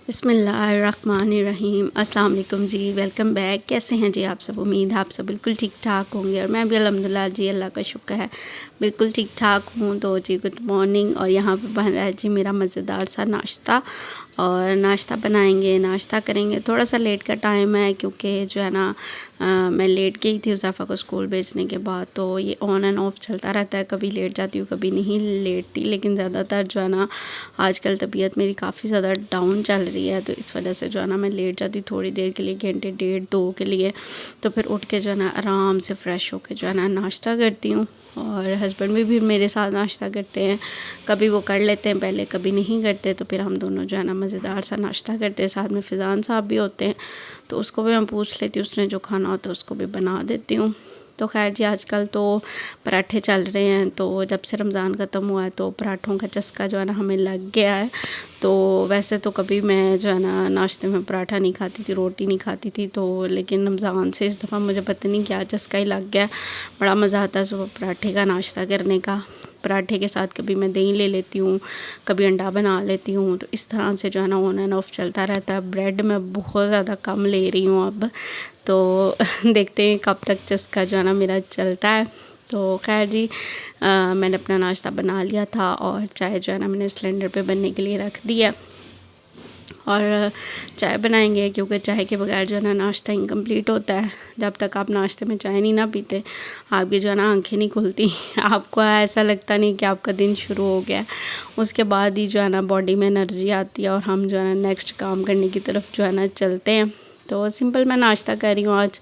बिस्मिल्लाहिर्रहमानिर्रहीम। अस्सलाम वालेकुम जी, वेलकम बैक। कैसे हैं जी आप सब? उम्मीद है आप सब बिल्कुल ठीक ठाक होंगे और मैं भी अल्हम्दुलिल्लाह जी, अल्लाह का शुक्र है बिल्कुल ठीक ठाक हूँ। तो जी गुड मॉर्निंग। और यहाँ पे बन रहा है जी मेरा मज़ेदार सा नाश्ता, और नाश्ता बनाएंगे, नाश्ता करेंगे। थोड़ा सा लेट का टाइम है क्योंकि जो है ना मैं लेट गई थी उज़ैफ़ा को स्कूल भेजने के बाद, तो ये ऑन एंड ऑफ चलता रहता है, कभी लेट जाती हूँ कभी नहीं लेटती। लेकिन ज़्यादातर जो है ना आजकल तबीयत मेरी काफ़ी ज़्यादा डाउन चल रही है, तो इस वजह से जो है ना मैं लेट जाती हूँ थोड़ी देर के लिए, घंटे डेढ़ दो के लिए। तो फिर उठ के जो है ना आराम से फ़्रेश होकर जो है ना नाश्ता करती हूँ, और हस्बैंड भी मेरे साथ नाश्ता करते हैं। कभी वो कर लेते हैं पहले, कभी नहीं करते, तो फिर हम दोनों जो है ना मज़ेदार सा नाश्ता करते हैं। साथ में फ़िज़ान साहब भी होते हैं, तो उसको भी मैं पूछ लेती हूँ, उसने जो खाना होता है उसको भी बना देती हूँ। तो खैर जी आजकल तो पराठे चल रहे हैं, तो जब से रमज़ान ख़त्म हुआ है तो पराठों का चस्का जो है ना हमें लग गया है। तो वैसे तो कभी मैं जो है ना नाश्ते में पराठा नहीं खाती थी, रोटी नहीं खाती थी, तो लेकिन रमज़ान से इस दफ़ा मुझे पता नहीं क्या चस्का ही लग गया। बड़ा मज़ा आता है सुबह पराठे का नाश्ता करने का। पराठे के साथ कभी मैं दही ले लेती हूँ, कभी अंडा बना लेती हूँ, तो इस तरह से जो है ना ऑन एंड ऑफ चलता रहता है। ब्रेड मैं बहुत ज़्यादा कम ले रही हूँ अब, तो देखते हैं कब तक चस्का जो है ना मेरा चलता है। तो खैर जी मैंने अपना नाश्ता बना लिया था, और चाय जो है ना मैंने सिलेंडर पे बनने के लिए रख दिया, और चाय बनाएंगे क्योंकि चाय के बगैर जो है ना नाश्ता इनकम्प्लीट होता है। जब तक आप नाश्ते में चाय नहीं ना पीते, आपकी जो है ना आंखें नहीं खुलती, आपको ऐसा लगता नहीं कि आपका दिन शुरू हो गया। उसके बाद ही जो है ना बॉडी में एनर्जी आती है, और हम जो है ना नेक्स्ट काम करने की तरफ जो है ना चलते हैं। तो सिंपल मैं नाश्ता कर रही हूँ आज।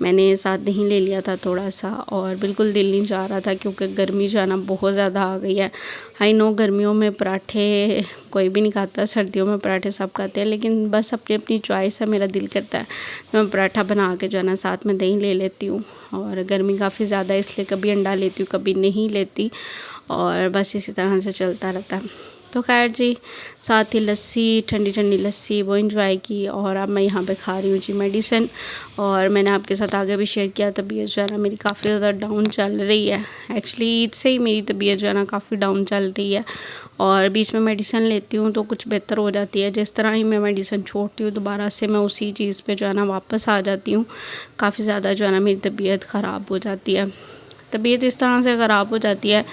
मैंने साथ दही ले लिया था थोड़ा सा, और बिल्कुल दिल नहीं चाह रहा था क्योंकि गर्मी जो है ना बहुत ज़्यादा आ गई है। आई नो गर्मियों में पराठे कोई भी नहीं खाता, सर्दियों में पराठे सब खाते हैं, लेकिन बस अपनी अपनी चॉइस है। मेरा दिल करता है मैं पराठा बना के जो है ना साथ में दही ले लेती हूँ। और गर्मी काफ़ी ज़्यादा है इसलिए कभी अंडा लेती हूँ कभी नहीं लेती, और बस इसी तरह से चलता रहता है। तो खैर जी साथ ही लस्सी, ठंडी ठंडी लस्सी वो इंजॉय की, और अब मैं यहाँ पे खा रही हूँ जी मेडिसिन। और मैंने आपके साथ आगे भी शेयर किया, तबीयत जो है ना मेरी काफ़ी ज़्यादा डाउन चल रही है। एक्चुअली ईद से ही मेरी तबीयत जो है ना काफ़ी डाउन चल रही है, और बीच में मेडिसिन लेती हूँ तो कुछ बेहतर हो जाती है। जिस तरह ही मैं मेडिसिन छोड़ती हूँ दोबारा से मैं उसी चीज़ पे जो है ना वापस आ जाती हूँ। काफ़ी ज़्यादा जो है ना मेरी तबीयत ख़राब हो जाती है। तबीयत इस तरह से ख़राब हो जाती है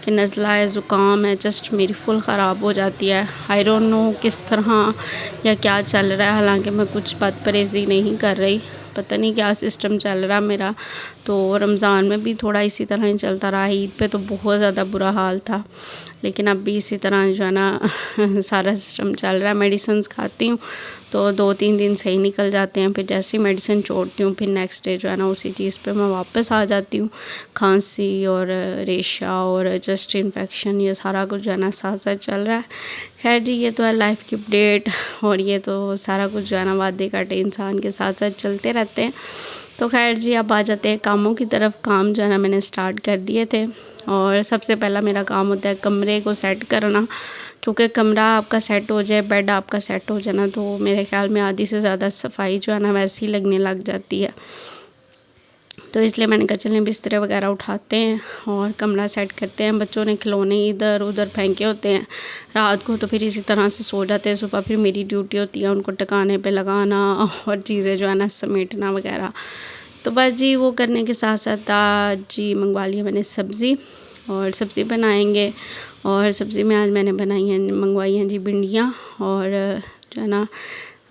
कि नज़ला है, ज़ुकाम है, जस्ट मेरी फुल ख़राब हो जाती है। आई डोंट नो किस तरह या क्या चल रहा है, हालांकि मैं कुछ बद परहेज़ी नहीं कर रही, पता नहीं क्या सिस्टम चल रहा मेरा। तो रमज़ान में भी थोड़ा इसी तरह ही चलता रहा, ईद पे तो बहुत ज़्यादा बुरा हाल था, लेकिन अब भी इसी तरह जो है ना सारा सिस्टम चल रहा है। मेडिसिन खाती हूँ तो 2-3 दिन सही निकल जाते हैं, फिर जैसे ही मेडिसिन छोड़ती हूँ फिर नेक्स्ट डे जो है ना उसी चीज़ पे मैं वापस आ जाती हूँ। खांसी और रेशा और चेस्ट इन्फेक्शन ये सारा कुछ जो है ना साथ साथ चल रहा है। खैर जी ये तो है लाइफ की अपडेट, और ये तो सारा कुछ जो है ना वादे काटे इंसान के साथ साथ चलते रहते हैं। तो खैर जी अब आ जाते हैं कामों की तरफ। काम जो है ना मैंने स्टार्ट कर दिए थे, और सबसे पहला मेरा काम होता है कमरे को सेट करना, क्योंकि कमरा आपका सेट हो जाए, बेड आपका सेट हो जाए ना, तो मेरे ख्याल में आधी से ज़्यादा सफाई जो है ना वैसे ही लगने लग जाती है। तो इसलिए मैंने कहा चलें बिस्तरे वगैरह उठाते हैं और कमरा सेट करते हैं। बच्चों ने खिलौने इधर उधर फेंके होते हैं रात को, तो फिर इसी तरह से सो जाते हैं। सुबह फिर मेरी ड्यूटी होती है उनको टकाने पे लगाना और चीज़ें जो है ना समेटना वगैरह। तो बस जी वो करने के साथ साथ आज जी मंगवा लिया मैंने सब्ज़ी, और सब्ज़ी बनाएंगे। और सब्ज़ी में आज मैंने बनाई हैं मंगवाई हैं जी भिंडियाँ, और जो है ना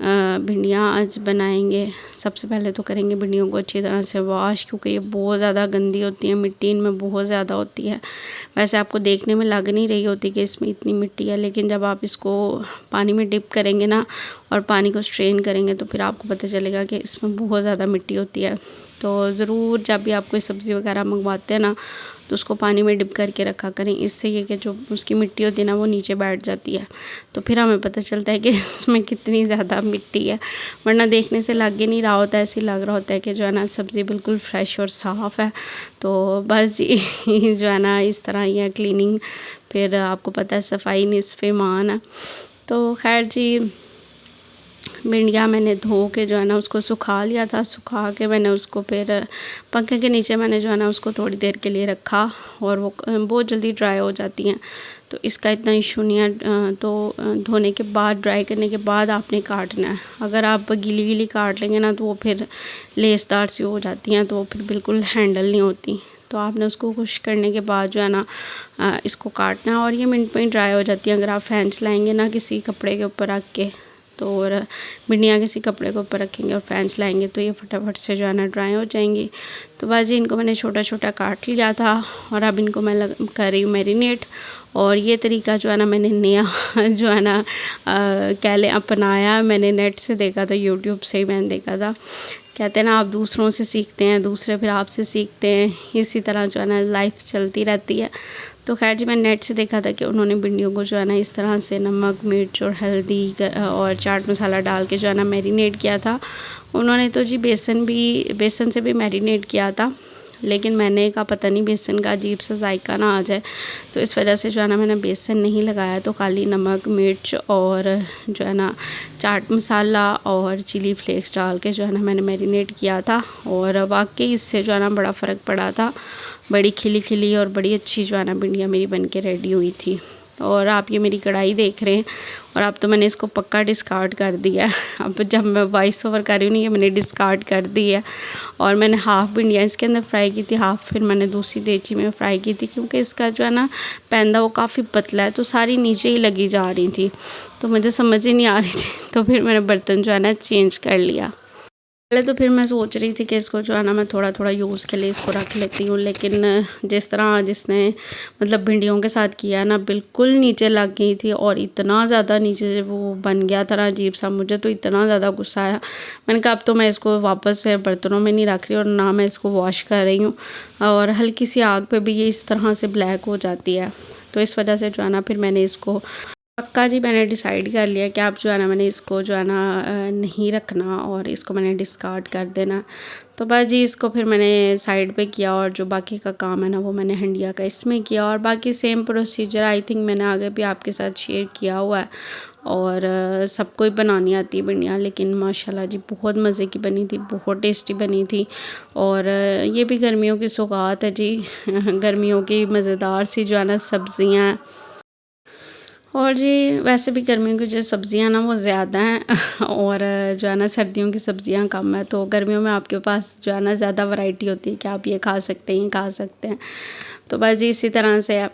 भिंडियाँ आज बनाएंगे। सबसे पहले तो करेंगे भिंडियों को अच्छी तरह से वॉश, क्योंकि ये बहुत ज़्यादा गंदी होती है, मिट्टी इनमें बहुत ज़्यादा होती है। वैसे आपको देखने में लग नहीं रही होती कि इसमें इतनी मिट्टी है, लेकिन जब आप इसको पानी में डिप करेंगे ना और पानी को स्ट्रेन करेंगे तो फिर आपको पता चलेगा कि इसमें बहुत ज़्यादा मिट्टी होती है। तो ज़रूर जब भी आप कोई सब्ज़ी वगैरह मंगवाते हैं ना तो उसको पानी में डिप करके रखा करें। इससे ये कि जो उसकी मिट्टी होती है ना वो नीचे बैठ जाती है, तो फिर हमें पता चलता है कि इसमें कितनी ज़्यादा मिट्टी है। वरना देखने से लग ही नहीं रहा होता, ऐसे लग रहा होता है कि जो है ना सब्ज़ी बिल्कुल फ्रेश और साफ़ है। तो बस जी जो है ना इस तरह ही है क्लीनिंग, फिर आपको पता है सफाई निस्फ़ ईमान है। तो खैर जी भिंडियाँ मैंने धो के जो है ना उसको सुखा लिया था। सुखा के मैंने उसको फिर पंखे के नीचे मैंने जो है ना उसको थोड़ी देर के लिए रखा, और वो बहुत जल्दी ड्राई हो जाती हैं। तो इसका इतना इशू नहीं है। तो धोने के बाद, ड्राई करने के बाद आपने काटना है। अगर आप गीली गीली काट लेंगे ना तो वो फिर लेसदार सी हो जाती हैं, तो वो फिर बिल्कुल हैंडल नहीं होती। तो आपने उसको खुश्क करने के बाद जो है ना इसको काटना है, और ये मिनट में ही ड्राई हो जाती है। अगर आप फैन चलाएँगे ना किसी कपड़े के ऊपर रख के, तो और भिंडियाँ किसी कपड़े के ऊपर रखेंगे और फैन चलाएँगे तो ये फटाफट से जो है ना ड्राई हो जाएंगी। तो बस इनको मैंने छोटा छोटा काट लिया था, और अब इनको मैं कर रही हूँ मैरिनेट। और ये तरीका जो है ना मैंने नया जो है ना कह लें अपनाया। मैंने नेट से देखा था, यूट्यूब से ही मैंने देखा था। कहते हैं ना, आप दूसरों से सीखते हैं, दूसरे फिर आपसे सीखते हैं, इसी तरह जो है ना लाइफ चलती रहती है। तो खैर जी, मैंने नेट से देखा था कि उन्होंने भिंडियों को जो है ना इस तरह से नमक, मिर्च और हल्दी और चाट मसाला डाल के जो है ना मैरिनेट किया था। उन्होंने तो जी बेसन से भी मैरिनेट किया था, लेकिन मैंने कहा पता नहीं बेसन का अजीब सा जायका ना आ जाए, तो इस वजह से जो है ना मैंने बेसन नहीं लगाया। तो खाली नमक, मिर्च और जो है ना चाट मसाला और चिली फ्लेक्स डाल के जो है ना मैंने मैरिनेट किया था। और वाकई इससे जो है ना बड़ा फ़र्क पड़ा था। बड़ी खिली खिली और बड़ी अच्छी जो है ना भिंडियाँ मेरी बन के रेडी हुई थी। और आप ये मेरी कढ़ाई देख रहे हैं, और अब तो मैंने इसको पक्का डिस्कार्ड कर दिया है। अब जब मैं वॉइस ओवर कर रही हूँ, ये मैंने डिस्कार्ड कर दी है। और मैंने हाफ़ भिंडियाँ इसके अंदर फ्राई की थी, हाफ़ फिर मैंने दूसरी देची में फ्राई की थी, क्योंकि इसका जो है ना पैंदा वो काफ़ी पतला है, तो सारी नीचे ही लगी जा रही थी, तो मुझे समझ ही नहीं आ रही थी। तो फिर मैंने बर्तन जो है ना चेंज कर लिया। पहले तो फिर मैं सोच रही थी कि इसको जो है ना मैं थोड़ा थोड़ा यूज़ के लिए इसको रख लेती हूँ, लेकिन जिस तरह जिसने मतलब भिंडियों के साथ किया ना, बिल्कुल नीचे लग गई थी, और इतना ज़्यादा नीचे वो बन गया था ना अजीब सा। मुझे तो इतना ज़्यादा गुस्सा आया, मैंने कहा अब तो मैं इसको वापस से बर्तनों में नहीं रख रही, और ना मैं इसको वॉश कर रही हूँ। और हल्की सी आग पर भी ये इस तरह से ब्लैक हो जाती है, तो इस वजह से जो है ना फिर मैंने इसको पक्का जी मैंने डिसाइड कर लिया कि आप जो है ना मैंने इसको जो है ना नहीं रखना, और इसको मैंने डिस्कार्ड कर देना। तो बस जी इसको फिर मैंने साइड पे किया, और जो बाकी का काम है ना वो मैंने हंडिया का इसमें किया। और बाकी सेम प्रोसीजर आई थिंक मैंने आगे भी आपके साथ शेयर किया हुआ है। और सबको ही बनानी आती है भिंडियाँ, लेकिन माशाल्लाह जी बहुत मज़े की बनी थी, बहुत टेस्टी बनी थी। और ये भी गर्मियों की सौगात है जी गर्मियों की मज़ेदार सी जो है ना सब्ज़ियाँ। और जी वैसे भी गर्मियों की जो सब्ज़ियाँ ना वो ज़्यादा हैं और जो है ना सर्दियों की सब्ज़ियाँ कम है। तो गर्मियों में आपके पास जो है ना ज़्यादा वैरायटी होती है कि आप ये खा सकते हैं, ये खा सकते हैं। तो बस जी इसी तरह से है।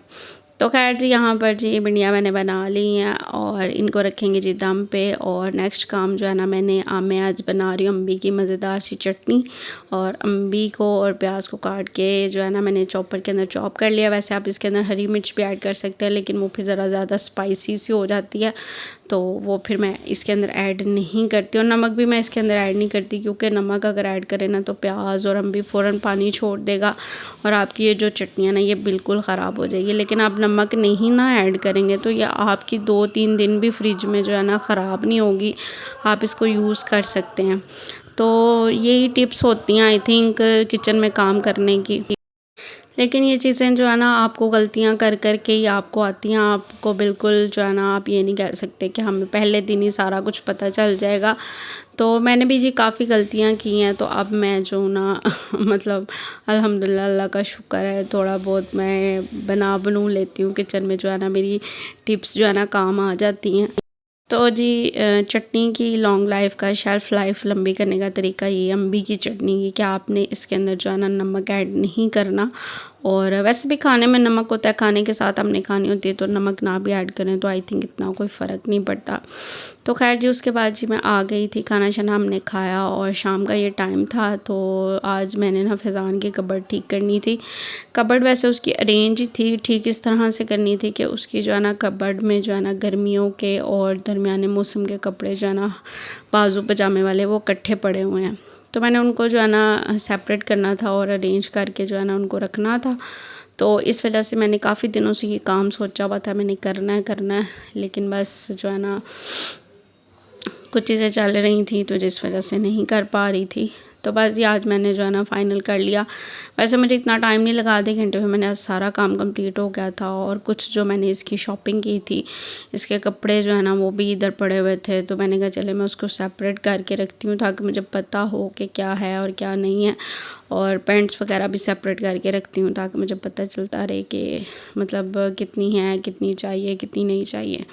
तो खैर जी यहाँ पर जी भिंडियाँ मैंने बना ली हैं, और इनको रखेंगे जी दम पे। और नेक्स्ट काम जो है ना मैं आज बना रही हूँ अम्बी की मज़ेदार सी चटनी। और अम्बी को और प्याज को काट के जो है ना मैंने चॉपर के अंदर चॉप कर लिया। वैसे आप इसके अंदर हरी मिर्च भी ऐड कर सकते हैं, लेकिन वो फिर ज़रा ज़्यादा स्पाइसी सी हो जाती है, तो वो फिर मैं इसके अंदर ऐड नहीं करती। और नमक भी मैं इसके अंदर ऐड नहीं करती, क्योंकि नमक अगर ऐड करें ना तो प्याज और अम्बी फ़ौरन पानी छोड़ देगा, और आपकी ये जो चटनियाँ ना ये बिल्कुल ख़राब हो जाएगी। लेकिन आप नमक नहीं ना ऐड करेंगे तो ये आपकी 2-3 दिन भी फ्रिज में जो है ना ख़राब नहीं होगी, आप इसको यूज़ कर सकते हैं। तो यही टिप्स होती हैं आई थिंक किचन में काम करने की। लेकिन ये चीज़ें जो है ना आपको गलतियाँ कर कर के ही आपको आती हैं। आपको बिल्कुल जो है ना आप ये नहीं कह सकते कि हमें पहले दिन ही सारा कुछ पता चल जाएगा। तो मैंने भी जी काफ़ी गलतियाँ की हैं, तो अब मैं जो ना मतलब अल्हम्दुलिल्लाह अल्लाह का शुक्र है, थोड़ा बहुत मैं बनू लेती हूँ किचन में। जो है ना मेरी टिप्स जो है ना काम आ जाती हैं। तो जी चटनी की लॉन्ग लाइफ का, शेल्फ़ लाइफ लंबी करने का तरीका ये अम्बी की चटनी की, कि आपने इसके अंदर जो है ना नमक ऐड नहीं करना। और वैसे भी खाने में नमक होता है, खाने के साथ हमने खानी होती है, तो नमक ना भी ऐड करें तो आई थिंक इतना कोई फ़र्क नहीं पड़ता। तो खैर जी उसके बाद जी मैं आ गई थी, खाना शाना हमने खाया और शाम का ये टाइम था। तो आज मैंने ना फैज़ान की कबर्ड ठीक करनी थी। कबर्ड वैसे उसकी अरेंज ही थी, ठीक इस तरह से करनी थी कि उसकी जो है ना कबर्ड में जो है ना गर्मियों के और दरमियाने मौसम के कपड़े जो है ना बाजू पजामे वाले वो इकट्ठे पड़े हुए हैं, तो मैंने उनको जो है ना सेपरेट करना था और अरेंज करके जो है ना उनको रखना था। तो इस वजह से मैंने काफ़ी दिनों से ये काम सोचा हुआ था, मैंने करना है, लेकिन बस जो है ना कुछ चीज़ें चल रही थी तो जिस वजह से नहीं कर पा रही थी। तो बस ये आज मैंने जो है ना फ़ाइनल कर लिया। वैसे मुझे इतना टाइम नहीं लगा, आधे घंटे में मैंने आज सारा काम कंप्लीट हो गया था। और कुछ जो मैंने इसकी शॉपिंग की थी, इसके कपड़े जो है ना वो भी इधर पड़े हुए थे, तो मैंने कहा चले मैं उसको सेपरेट करके रखती हूँ ताकि मुझे पता हो कि क्या है और क्या नहीं है। और पैंट्स वगैरह भी सेपरेट करके रखती हूँ ताकि मुझे पता चलता रहे कि मतलब कितनी है, कितनी चाहिए, कितनी नहीं चाहिए।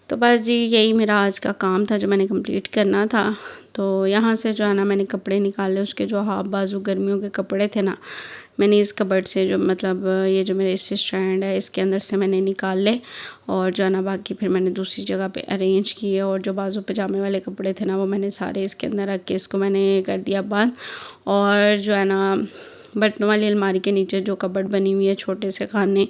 तो बस जी यही मेरा आज का काम था जो मैंने कंप्लीट करना था। तो यहाँ से जो है ना मैंने कपड़े निकाले, उसके जो हाफ बाजू गर्मियों के कपड़े थे ना, मैंने इस कबर्ड से जो मतलब ये जो मेरे इस स्टैंड है इसके अंदर से मैंने निकाल ले और जो है ना बाकी फिर मैंने दूसरी जगह पे अरेंज किए। और जो बाजू पजामे वाले कपड़े थे ना वो मैंने सारे इसके अंदर रख के इसको मैंने कर दिया बंद। और जो है ना बटनों वाली अलमारी के नीचे जो कबर्ड बनी हुई है छोटे से खाने,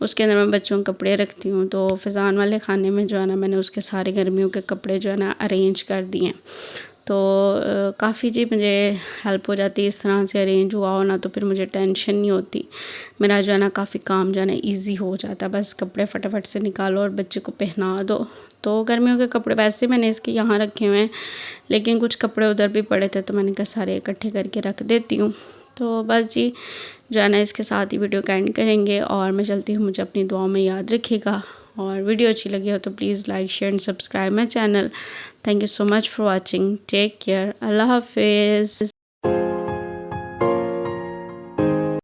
उसके अंदर मैं बच्चों के कपड़े रखती हूँ। तो फ़िज़ान वाले खाने में जो है ना मैंने उसके सारे गर्मियों के कपड़े जो है ना अरेंज कर दिए। तो काफ़ी जी मुझे हेल्प हो जाती है, इस तरह से अरेंज हुआ हो ना तो फिर मुझे टेंशन नहीं होती, मेरा जो है ना काफ़ी काम जो है ना ईजी हो जाता है। बस कपड़े फटाफट से निकालो और बच्चे को पहना दो। तो गर्मियों के कपड़े वैसे मैंने इसके यहाँ रखे हुए हैं, लेकिन कुछ कपड़े उधर भी पड़े थे तो मैंने कहा सारे इकट्ठे करके रख देती हूँ। तो बस जी जो है ना इसके साथ ही वीडियो का एंड करेंगे और मैं चलती हूँ। मुझे अपनी दुआओं में याद रखिएगा और वीडियो अच्छी लगी हो तो please like share and subscribe my channel. Thank you so much for watching. Take care. अल्लाह हाफिज़।